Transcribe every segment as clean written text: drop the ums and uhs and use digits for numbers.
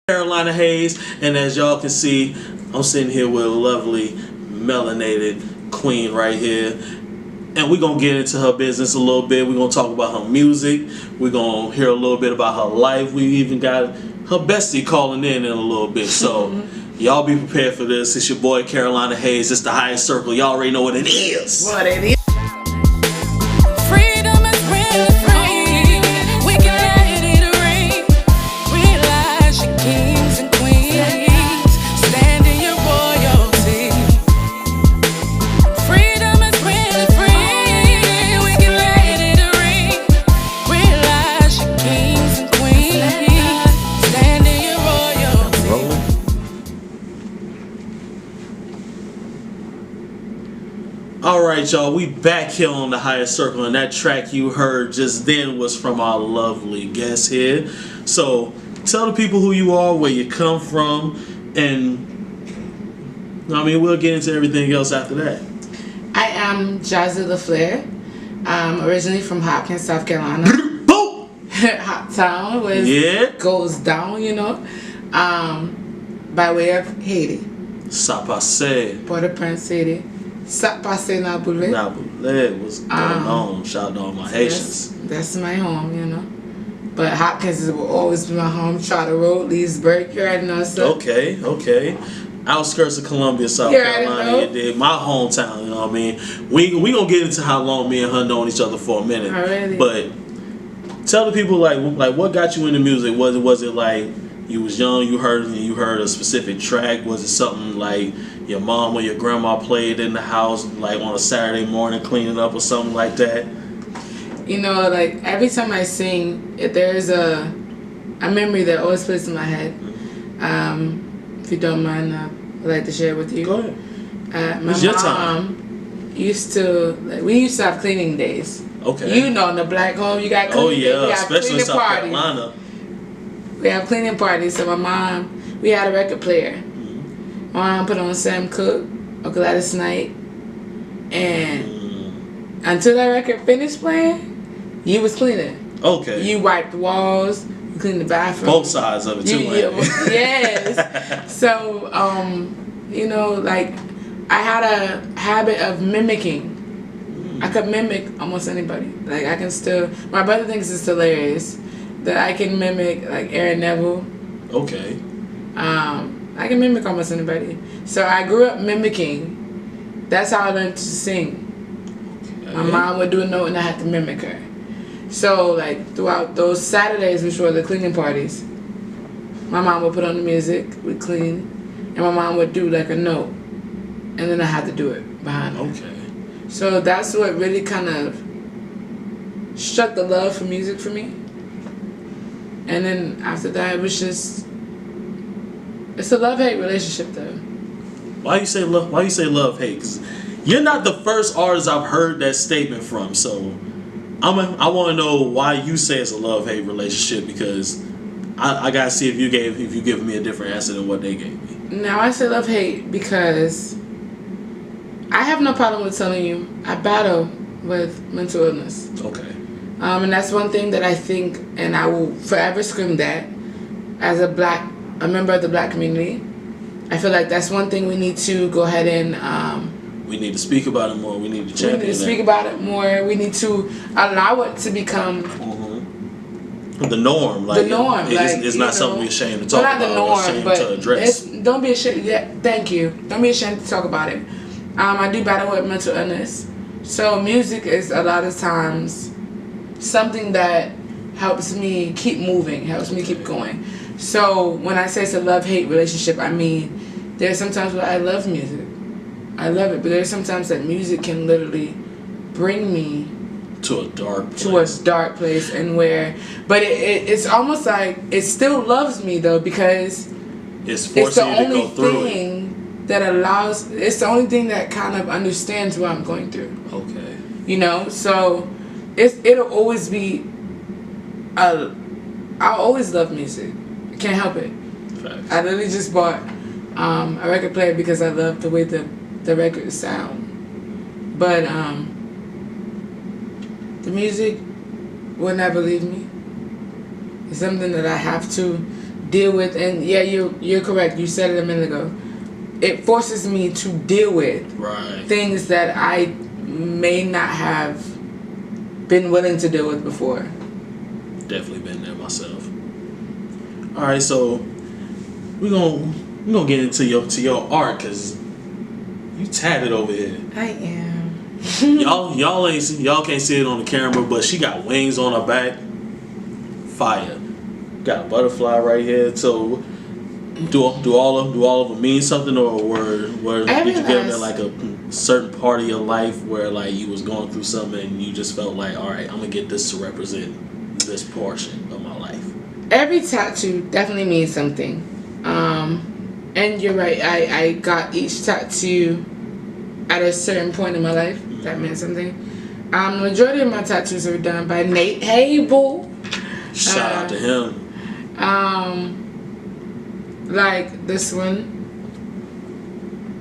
Carolina Hayes, and as y'all can see, I'm sitting here with a lovely melanated queen right here, and we're gonna get into her business a little bit. We're gonna talk about her music. We're gonna hear a little bit about her life. We even got her bestie calling in a little bit, so y'all be prepared for this. It's your boy Carolina Hayes. It's the highest circle. Y'all already know what it is. What it is. Alright, y'all, we back here on the highest circle, and that track you heard just then was from our lovely guest here. So tell the people who you are, where you come from, and I mean, we'll get into everything else after that. I am Jahzzy LaFleur. Originally from Hopkins, South Carolina. Boom! Hot town where it goes down, you know. By way of Haiti. Ça passe. Port-au-Prince, Haiti. Ça passe Naboulé. Naboulé, what's going on? Shout out to all my Haitians. That's my home, you know. But Hopkins will always be my home. Charter Road, Leesburg, you already know, so. Okay. Outskirts of Columbia, South Carolina. You did my hometown, you know what I mean? We gonna get into how long me and her known each other for a minute. Already. But tell the people like what got you into music? Was it like you was young, you heard a specific track? Was it something like your mom or your grandma played in the house like on a Saturday morning cleaning up or something like that? You know, like every time I sing, there's a memory that always plays in my head. If you don't mind, I'd like to share with you. Go ahead. My mom used to, we used to have cleaning days. Okay. You know, in the black home, you got cleaning days. We have especially in South Carolina. We have cleaning parties. So my mom, we had a record player. My mom put on Sam Cooke or Gladys Knight, and until that record finished playing, you was cleaning. Okay. You wiped the walls, you cleaned the bathroom. Both sides of it too. Yes. So, you know, like I had a habit of mimicking. I could mimic almost anybody. Like I can still. My brother thinks it's hilarious that I can mimic like Aaron Neville. Okay. I can mimic almost anybody. So I grew up mimicking. That's how I learned to sing. Okay. My mom would do a note and I had to mimic her. So like throughout those Saturdays, which were the cleaning parties, my mom would put on the music, we'd clean, and my mom would do like a note, and then I had to do it behind her. Okay. So that's what really kind of struck the love for music for me. And then after that, it was just, it's a love-hate relationship though. Why you say love-hate? Because you're not the first artist I've heard that statement from. So I want to know why you say it's a love-hate relationship, because I gotta see if you give me a different answer than what they gave me. Now I say love-hate because I have no problem with telling you I battle with mental illness. Okay. And that's one thing that I think, and I will forever scream that as a member of the black community. I feel like that's one thing we need to go ahead and we need to speak about it more. We need to champion it. We need to speak about it more. We need to allow it to become the norm. Like, the norm. It's not something we're ashamed to talk about. Not the norm, ashamed but to address. Don't be ashamed. Yeah, thank you. Don't be ashamed to talk about it. I do battle with mental illness, so music is a lot of times something that helps me keep moving, helps me keep going. So when I say it's a love-hate relationship, I mean there's sometimes where I love music. I love it, but there's sometimes that music can literally bring me to a dark place. And where, but it's almost like it still loves me though, because it's forcing you to go through it. It's the only thing that kind of understands what I'm going through. Okay. You know, so it'll always be I'll always love music. I can't help it. Facts. I literally just bought a record player because I love the way the records sound. But the music will never leave me. It's something that I have to deal with, and yeah, you're correct. You said it a minute ago. It forces me to deal with things that I may not have been willing to deal with before. Definitely been there myself. All right, so we're gonna get into your art, because you tatted over here. I am. y'all can't see it on the camera, but she got wings on her back. Fire. Got a butterfly right here. So do all of them mean something, or were did you get them at like a certain part of your life where like you was going through something and you just felt like, all right, I'm gonna get this to represent this portion of my life? Every tattoo definitely means something. And you're right, I got each tattoo at a certain point in my life that meant something. The majority of my tattoos were done by Nate. Hey, boo! Shout out to him. Like this one.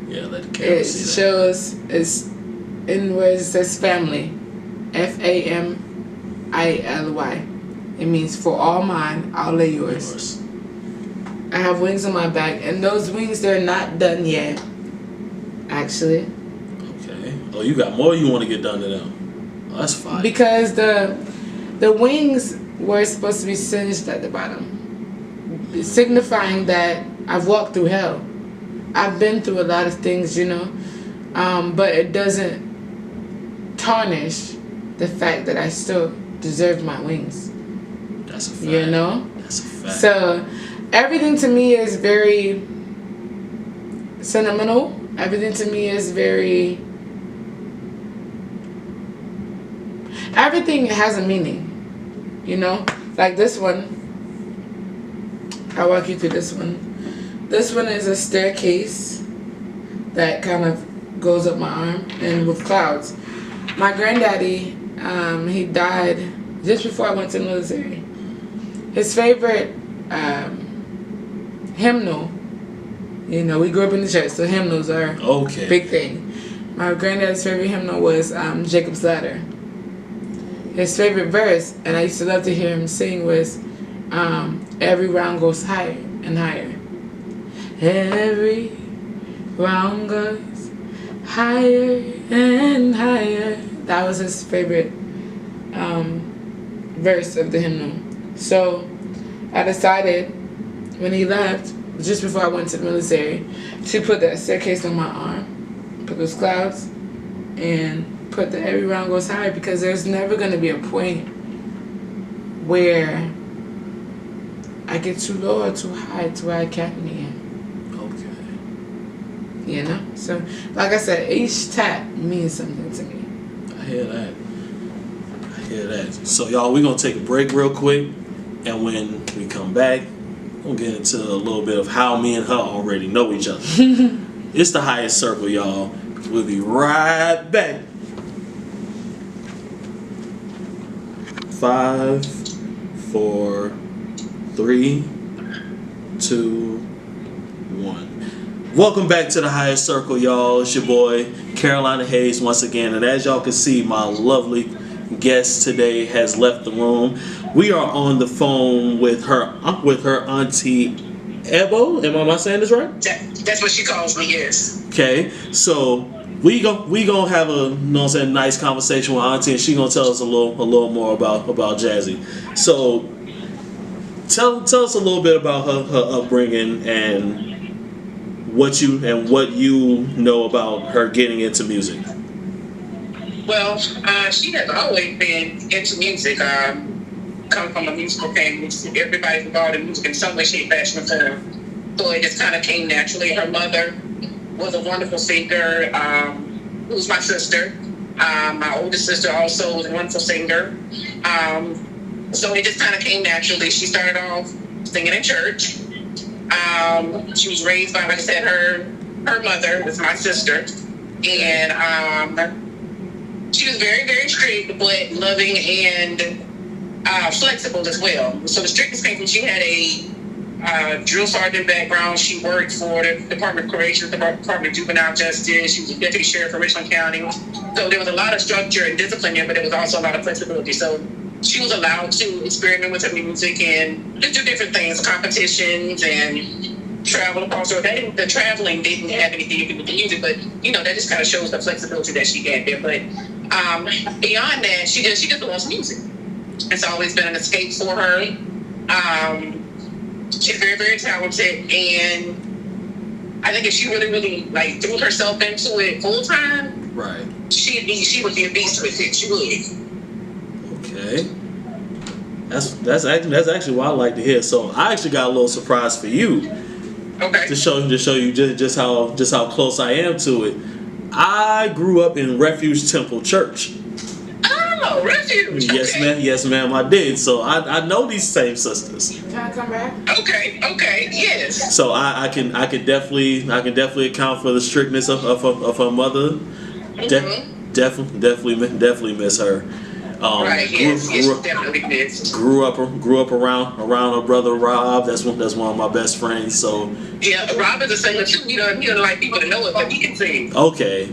Yeah, let the camera see that. It shows, it's in where it says family. Family. It means for all mine, I'll lay yours. I have wings on my back, and those wings, they're not done yet. Actually. Okay. Oh, you got more you want to get done to them. Oh, that's fine. Because the wings were supposed to be singed at the bottom, signifying that I've walked through hell. I've been through a lot of things, but it doesn't tarnish the fact that I still deserve my wings. That's a fact. That's a fact. So everything to me is very sentimental. Everything to me is very... Everything has a meaning, Like this one. I'll walk you through this one. This one is a staircase that kind of goes up my arm and with clouds. My granddaddy, he died just before I went to the military. His favorite hymnal, we grew up in the church, so hymnals are a big thing. My granddad's favorite hymnal was Jacob's Ladder. His favorite verse, and I used to love to hear him sing, was every round goes higher and higher. Every round goes higher and higher. That was his favorite verse of the hymnal. So I decided when he left, just before I went to the military, to put that staircase on my arm, put those clouds, and put the every round goes higher, because there's never going to be a point where I get too low or too high to where I can't meet him. Okay. So like I said, each tat means something to me. I hear that. So y'all, we're going to take a break real quick, and when we come back, we'll get into a little bit of how me and her already know each other. It's the Highest Circle, y'all. We'll be right back. 5, 4, 3, 2, 1. Welcome back to the Highest Circle, y'all. It's your boy Carolina Hayes once again, and as y'all can see, my lovely guest today has left the room. We are on the phone with her auntie Ebo. Am I saying this right? That's what she calls me. Yes. Okay, so we gonna have a nice conversation with auntie, and she gonna tell us a little more about Jahzzy. So tell us a little bit about her upbringing and what you know about her getting into music. Well, she has always been into music. Come from a musical family. Everybody's involved in music in some way, shape, fashion, or form. So it just kind of came naturally. Her mother was a wonderful singer, who's my sister. My oldest sister also was a wonderful singer. So it just kind of came naturally. She started off singing in church. She was raised by, like I said, her mother was my sister. And she was very, very strict, but loving and flexible as well. So the strictness came from, she had a drill sergeant background. She worked for the Department of Corrections, the Department of Juvenile Justice. She was a deputy sheriff for Richland County. So there was a lot of structure and discipline there, but there was also a lot of flexibility. So she was allowed to experiment with her music and just do different things, competitions and travel across the world. The traveling didn't have anything to do with the music, but that just kind of shows the flexibility that she had there. But beyond that, she just loves music. It's always been an escape for her. She's very, very talented, and I think if she really, really like threw herself into it full time, right, she would be a beast with it. She would. Okay. That's actually what I like to hear. So I actually got a little surprise for you. Okay. To show you just how close I am to it. I grew up in Refuge Temple Church. Oh, Refuge. Yes, okay. ma'am. Yes, ma'am. I did. So I know these same sisters. Can I come back? Okay. Yes. So I can definitely account for the strictness of her mother. Mm-hmm. Definitely miss her. Right. Yes. Definitely missed. Grew up around her brother Rob. That's one of my best friends. So yeah, Rob is a singer too. He don't like people to know it, but he can sing. Okay.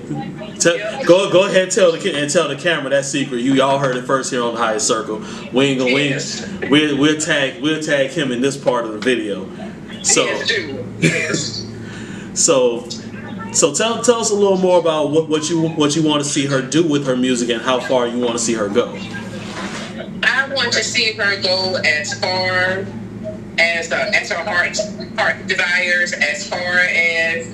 Go ahead and tell the camera that secret. Y'all heard it first here on the Highest Circle. We'll tag him in this part of the video. So yes. So tell us a little more about what you want to see her do with her music and how far you want to see her go. I want to see her go as far as her heart desires, as far as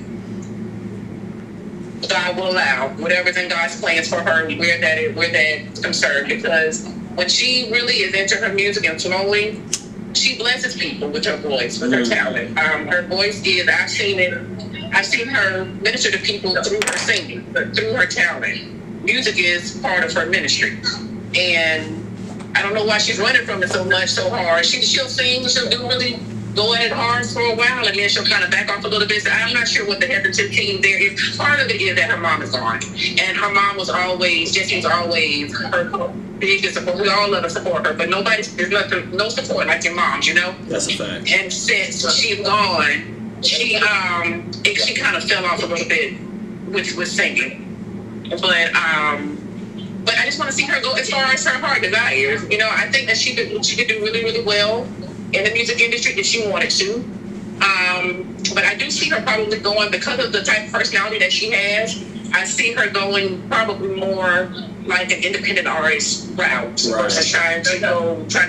God will allow, whatever's in God's plans for her, where that's concerned. Because when she really is into her music and flowing, she blesses people with her voice, with her talent. Her voice is, I've seen her minister to people through her singing, but through her talent. Music is part of her ministry. And I don't know why she's running from it so hard. She'll sing, she'll do really go at it hard for a while, and then she'll kind of back off a little bit. So I'm not sure what the hesitant team there is. Part of it is that her mom is gone. And her mom was always, Jessie was always her biggest support. We all love to support her, but no support like your mom's, That's a fact. And since she's gone, she kind of fell off a little bit with singing. But I just want to see her go as far as her heart desires. I think that she could do really, really well in the music industry if she wanted to. But I do see her probably going, because of the type of personality that she has, I see her going probably more like an independent artist route versus trying to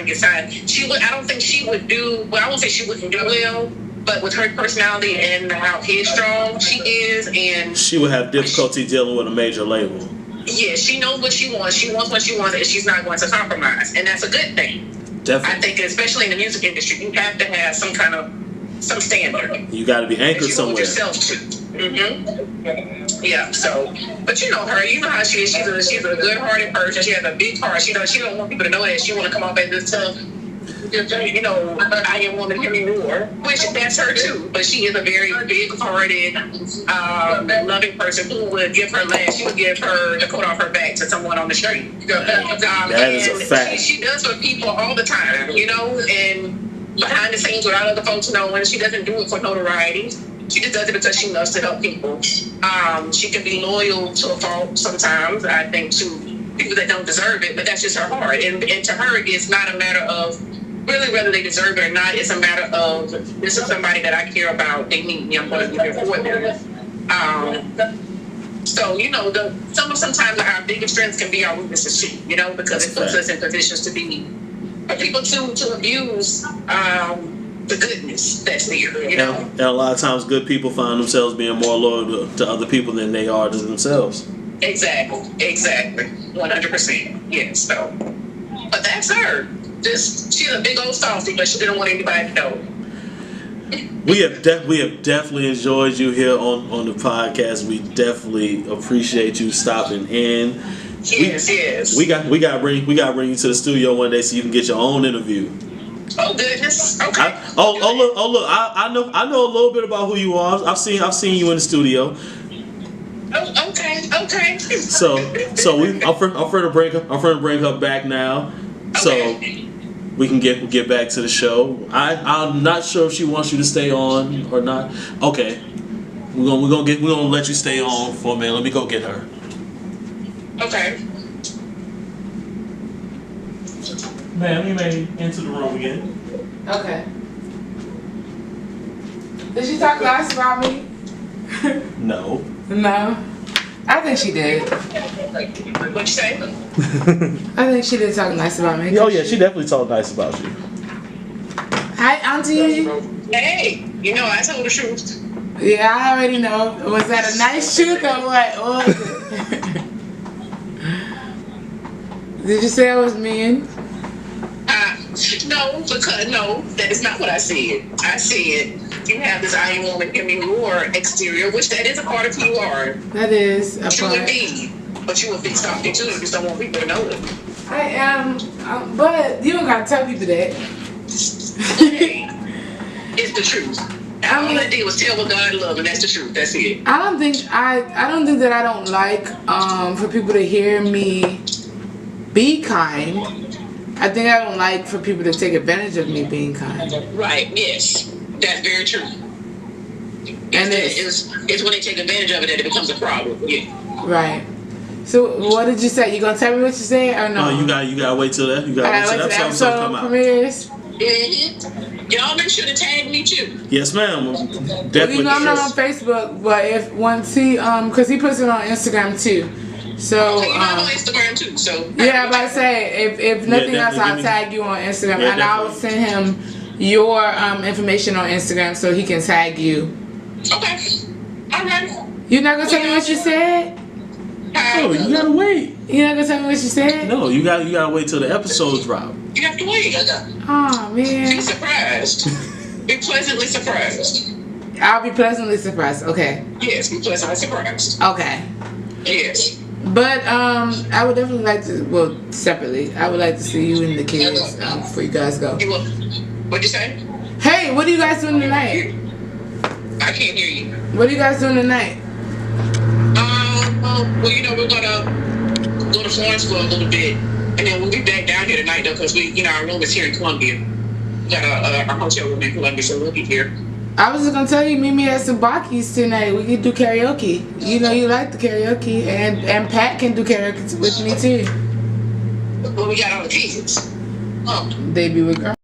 get signed. I don't think she would do well. I won't say she wouldn't do well, but with her personality and how headstrong she is, and she would have difficulty dealing with a major label. Yeah, she knows what she wants. She wants what she wants, and she's not going to compromise, and that's a good thing. Definitely. I think, especially in the music industry, you have to have some standard. You got to be anchored somewhere. You hold yourself to. Mm-hmm. Yeah. So, but you know her. You know how she is. She's a good-hearted person. She has a big heart. She don't want people to know that. She want to come off as this tough, I am woman anymore, which that's her too. But she is a very big-hearted, loving person who would give her last. She would give the coat off her back to someone on the street. That is a fact. She does for people all the time, and behind the scenes without other folks knowing. She doesn't do it for notoriety. She just does it because she loves to help people. She can be loyal to a fault sometimes, I think, to people that don't deserve it, but that's just her heart. And to her, it's not a matter of really whether they deserve it or not. It's a matter of, this is somebody that I care about. They need me. I'm going to be here for them. So, sometimes our biggest strengths can be our weaknesses too, because it puts us in positions to be, for people to abuse the goodness that's there, And a lot of times good people find themselves being more loyal to other people than they are to themselves. Exactly. 100%. Yes. So, but that's her. She's a big old softy, but she didn't want anybody to know. We have definitely enjoyed you here on the podcast. We definitely appreciate you stopping in. Yes. We got to bring you to the studio one day so you can get your own interview. Oh goodness. Okay. Look. I know a little bit about who you are. I've seen you in the studio. Oh, okay. So I'm free to bring her back now. Okay. So we can get back to the show. I'm not sure if she wants you to stay on or not. Okay. We're gonna let you stay on for a minute. Let me go get her. Okay. Ma'am, you may enter the room again. Okay. Did she talk nice about me? No. No. I think she did. What'd you say? I think she did talk nice about me. Oh yeah, she definitely talked nice about you. Hi, Auntie. Hey, you know I told the truth. Yeah, I already know. Was that a nice truth or what? What was it? Did you say I was mean? No, because no, that is not what I said. I said you have this I am woman in your exterior, which that is a part of who you are. That is a True part. indeed. But you will fix something too. You just don't want people to know it. I am, but you don't gotta tell people that. Okay. It's the truth. All I did was tell what God loved, and that's the truth. That's it. I don't think that I don't like for people to hear me be kind. I think I don't like for people to take advantage of me being kind. Right, yes. That's very true. And it's when they take advantage of it that it becomes a problem. Yeah. Right. So what did you say? You gonna tell me what you said or no? No, you gotta wait till that. You gotta wait till the episode come out. Premieres. Mm-hmm. Y'all make sure to tag me too. Yes, ma'am. Definitely. Well, you know I'm not on Facebook, but if once he cause he puts it on Instagram too. So you're not on Instagram too. So yeah, I'm about to say if nothing else, I'll tag you on Instagram, and I'll send him your information on Instagram so he can tag you. Okay. All right. You're not gonna tell me what you said? No, you gotta wait. You're not gonna tell me what you said? No, you gotta wait till the episodes drop. You have to wait. Oh man. Be surprised. Be pleasantly surprised. I'll be pleasantly surprised. Okay. Yes, be pleasantly surprised. Okay. Yes. But I would definitely like to. Well, separately, I would like to see you and the kids before you guys go. You will. What'd you say? Hey, what are you guys doing tonight? I can't hear you. What are you guys doing tonight? Well, you know, we're gonna go to Florence for a little bit, and then we'll be back down here tonight though, because our room is here in Columbia. We got a hotel room in Columbia, so we'll be here. I was just gonna tell you, meet me at Subaki's tonight. We can do karaoke. You know you like the karaoke, and Pat can do karaoke with me too. Well, we got all the kids. They be with girls.